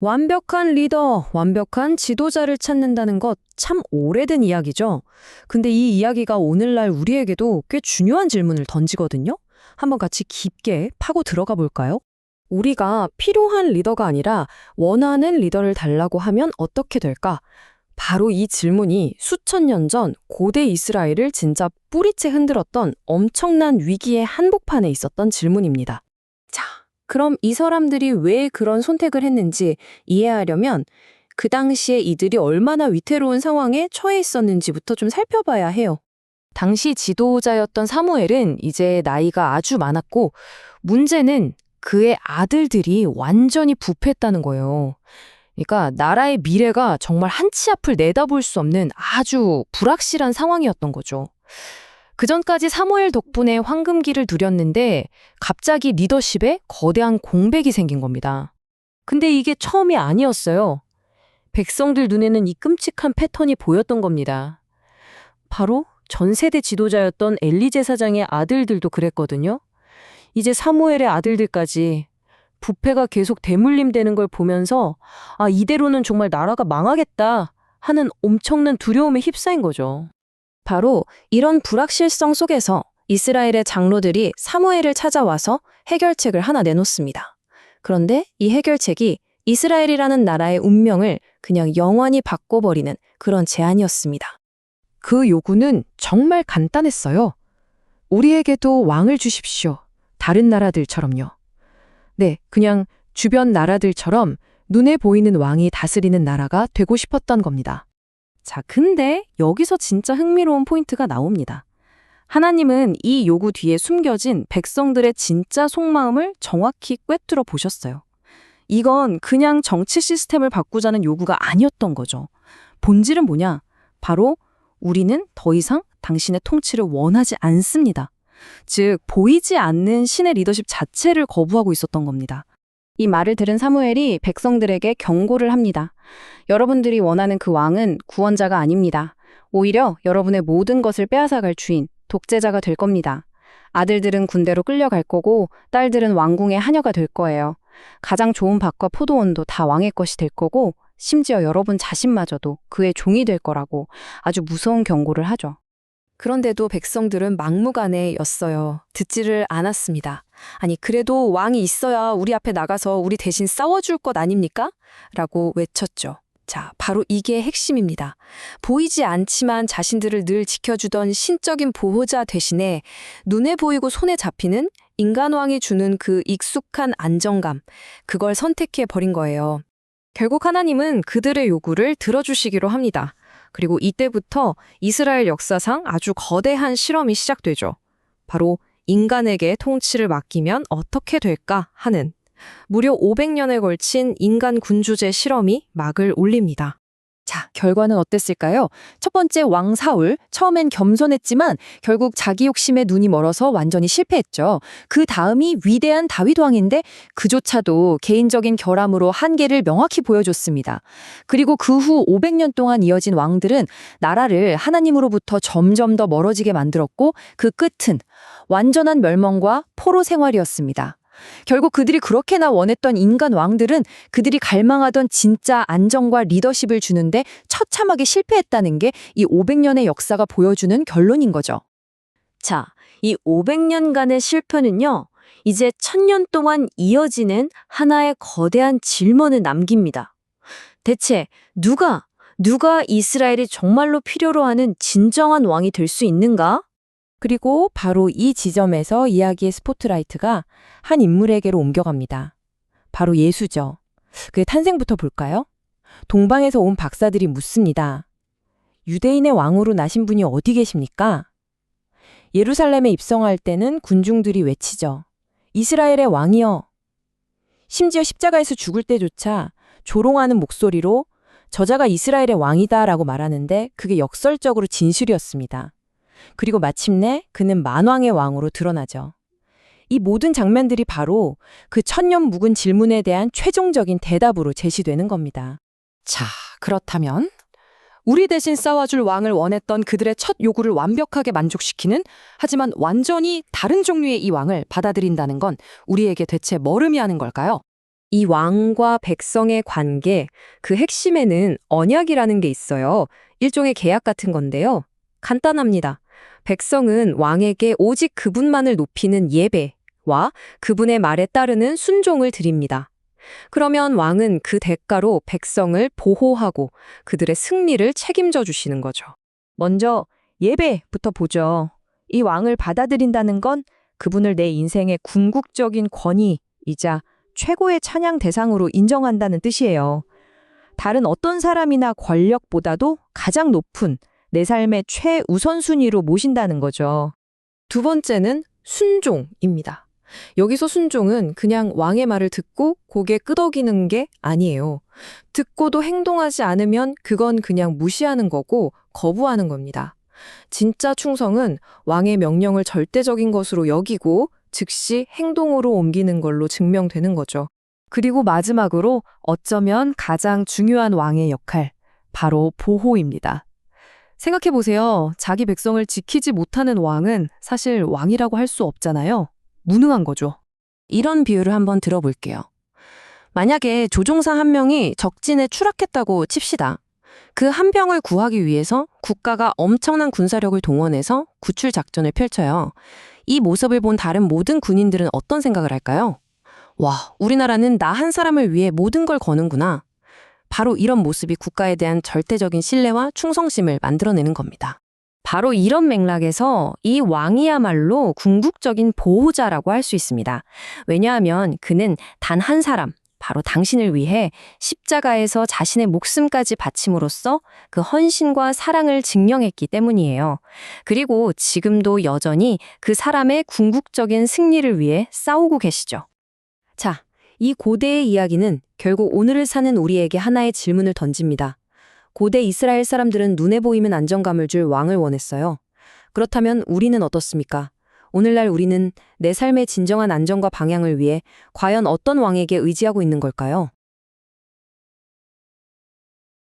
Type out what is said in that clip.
완벽한 리더, 완벽한 지도자를 찾는다는 것 참 오래된 이야기죠. 근데 이 이야기가 오늘날 우리에게도 꽤 중요한 질문을 던지거든요. 한번 같이 깊게 파고 들어가 볼까요? 우리가 필요한 리더가 아니라 원하는 리더를 달라고 하면 어떻게 될까? 바로 이 질문이 수천 년 전 고대 이스라엘을 진짜 뿌리째 흔들었던 엄청난 위기의 한복판에 있었던 질문입니다. 자, 그럼 이 사람들이 왜 그런 선택을 했는지 이해하려면 그 당시에 이들이 얼마나 위태로운 상황에 처해 있었는지부터 좀 살펴봐야 해요. 당시 지도자였던 사무엘은 이제 나이가 아주 많았고 문제는 그의 아들들이 완전히 부패했다는 거예요. 그러니까 나라의 미래가 정말 한 치 앞을 내다볼 수 없는 아주 불확실한 상황이었던 거죠. 그전까지 사무엘 덕분에 황금기를 누렸는데 갑자기 리더십에 거대한 공백이 생긴 겁니다. 근데 이게 처음이 아니었어요. 백성들 눈에는 이 끔찍한 패턴이 보였던 겁니다. 바로 전 세대 지도자였던 엘리 제사장의 아들들도 그랬거든요. 이제 사무엘의 아들들까지 부패가 계속 대물림되는 걸 보면서 이대로는 정말 나라가 망하겠다 하는 엄청난 두려움에 휩싸인 거죠. 바로 이런 불확실성 속에서 이스라엘의 장로들이 사무엘을 찾아와서 해결책을 하나 내놓습니다. 그런데 이 해결책이 이스라엘이라는 나라의 운명을 그냥 영원히 바꿔버리는 그런 제안이었습니다. 그 요구는 정말 간단했어요. 우리에게도 왕을 주십시오. 다른 나라들처럼요. 네, 그냥 주변 나라들처럼 눈에 보이는 왕이 다스리는 나라가 되고 싶었던 겁니다. 자, 근데 여기서 진짜 흥미로운 포인트가 나옵니다. 하나님은 이 요구 뒤에 숨겨진 백성들의 진짜 속마음을 정확히 꿰뚫어 보셨어요. 이건 그냥 정치 시스템을 바꾸자는 요구가 아니었던 거죠. 본질은 뭐냐? 바로 우리는 더 이상 당신의 통치를 원하지 않습니다. 즉, 보이지 않는 신의 리더십 자체를 거부하고 있었던 겁니다. 이 말을 들은 사무엘이 백성들에게 경고를 합니다. 여러분들이 원하는 그 왕은 구원자가 아닙니다. 오히려 여러분의 모든 것을 빼앗아갈 주인, 독재자가 될 겁니다. 아들들은 군대로 끌려갈 거고 딸들은 왕궁의 하녀가 될 거예요. 가장 좋은 밭과 포도원도 다 왕의 것이 될 거고 심지어 여러분 자신마저도 그의 종이 될 거라고 아주 무서운 경고를 하죠. 그런데도 백성들은 막무가내였어요. 듣지를 않았습니다. 아니, 그래도 왕이 있어야 우리 앞에 나가서 우리 대신 싸워줄 것 아닙니까? 라고 외쳤죠. 자, 바로 이게 핵심입니다. 보이지 않지만 자신들을 늘 지켜주던 신적인 보호자 대신에 눈에 보이고 손에 잡히는 인간왕이 주는 그 익숙한 안정감, 그걸 선택해 버린 거예요. 결국 하나님은 그들의 요구를 들어주시기로 합니다. 그리고 이때부터 이스라엘 역사상 아주 거대한 실험이 시작되죠. 바로 인간에게 통치를 맡기면 어떻게 될까 하는 무려 500년에 걸친 인간 군주제 실험이 막을 올립니다. 자, 결과는 어땠을까요? 첫 번째 왕 사울, 처음엔 겸손했지만 결국 자기 욕심에 눈이 멀어서 완전히 실패했죠. 그 다음이 위대한 다윗 왕인데 그조차도 개인적인 결함으로 한계를 명확히 보여줬습니다. 그리고 그 후 500년 동안 이어진 왕들은 나라를 하나님으로부터 점점 더 멀어지게 만들었고 그 끝은 완전한 멸망과 포로 생활이었습니다. 결국 그들이 그렇게나 원했던 인간 왕들은 그들이 갈망하던 진짜 안정과 리더십을 주는데 처참하게 실패했다는 게 이 500년의 역사가 보여주는 결론인 거죠. 자, 이 500년간의 실패는요, 이제 1000년 동안 이어지는 하나의 거대한 질문을 남깁니다. 대체 누가 이스라엘이 정말로 필요로 하는 진정한 왕이 될 수 있는가? 그리고 바로 이 지점에서 이야기의 스포트라이트가 한 인물에게로 옮겨갑니다. 바로 예수죠. 그의 탄생부터 볼까요? 동방에서 온 박사들이 묻습니다. 유대인의 왕으로 나신 분이 어디 계십니까? 예루살렘에 입성할 때는 군중들이 외치죠. 이스라엘의 왕이여. 심지어 십자가에서 죽을 때조차 조롱하는 목소리로 저자가 이스라엘의 왕이다라고 말하는데 그게 역설적으로 진실이었습니다. 그리고 마침내 그는 만왕의 왕으로 드러나죠. 이 모든 장면들이 바로 그 천년 묵은 질문에 대한 최종적인 대답으로 제시되는 겁니다. 자, 그렇다면 우리 대신 싸워줄 왕을 원했던 그들의 첫 요구를 완벽하게 만족시키는 하지만 완전히 다른 종류의 이 왕을 받아들인다는 건 우리에게 대체 뭘 의미하는 걸까요? 이 왕과 백성의 관계, 그 핵심에는 언약이라는 게 있어요. 일종의 계약 같은 건데요. 간단합니다. 백성은 왕에게 오직 그분만을 높이는 예배와 그분의 말에 따르는 순종을 드립니다. 그러면 왕은 그 대가로 백성을 보호하고 그들의 승리를 책임져 주시는 거죠. 먼저 예배부터 보죠. 이 왕을 받아들인다는 건 그분을 내 인생의 궁극적인 권위이자 최고의 찬양 대상으로 인정한다는 뜻이에요. 다른 어떤 사람이나 권력보다도 가장 높은 내 삶의 최우선순위로 모신다는 거죠. 두 번째는 순종입니다. 여기서 순종은 그냥 왕의 말을 듣고 고개 끄덕이는 게 아니에요. 듣고도 행동하지 않으면 그건 그냥 무시하는 거고 거부하는 겁니다. 진짜 충성은 왕의 명령을 절대적인 것으로 여기고 즉시 행동으로 옮기는 걸로 증명되는 거죠. 그리고 마지막으로 어쩌면 가장 중요한 왕의 역할, 바로 보호입니다. 생각해 보세요. 자기 백성을 지키지 못하는 왕은 사실 왕이라고 할 수 없잖아요. 무능한 거죠. 이런 비유를 한번 들어볼게요. 만약에 조종사 한 명이 적진에 추락했다고 칩시다. 그 한 병을 구하기 위해서 국가가 엄청난 군사력을 동원해서 구출 작전을 펼쳐요. 이 모습을 본 다른 모든 군인들은 어떤 생각을 할까요? 와, 우리나라는 나 한 사람을 위해 모든 걸 거는구나. 바로 이런 모습이 국가에 대한 절대적인 신뢰와 충성심을 만들어내는 겁니다. 바로 이런 맥락에서 이 왕이야말로 궁극적인 보호자라고 할 수 있습니다. 왜냐하면 그는 단 한 사람, 바로 당신을 위해 십자가에서 자신의 목숨까지 바침으로써 그 헌신과 사랑을 증명했기 때문이에요. 그리고 지금도 여전히 그 사람의 궁극적인 승리를 위해 싸우고 계시죠. 자, 이 고대의 이야기는 결국 오늘을 사는 우리에게 하나의 질문을 던집니다. 고대 이스라엘 사람들은 눈에 보이면 안정감을 줄 왕을 원했어요. 그렇다면 우리는 어떻습니까? 오늘날 우리는 내 삶의 진정한 안정과 방향을 위해 과연 어떤 왕에게 의지하고 있는 걸까요?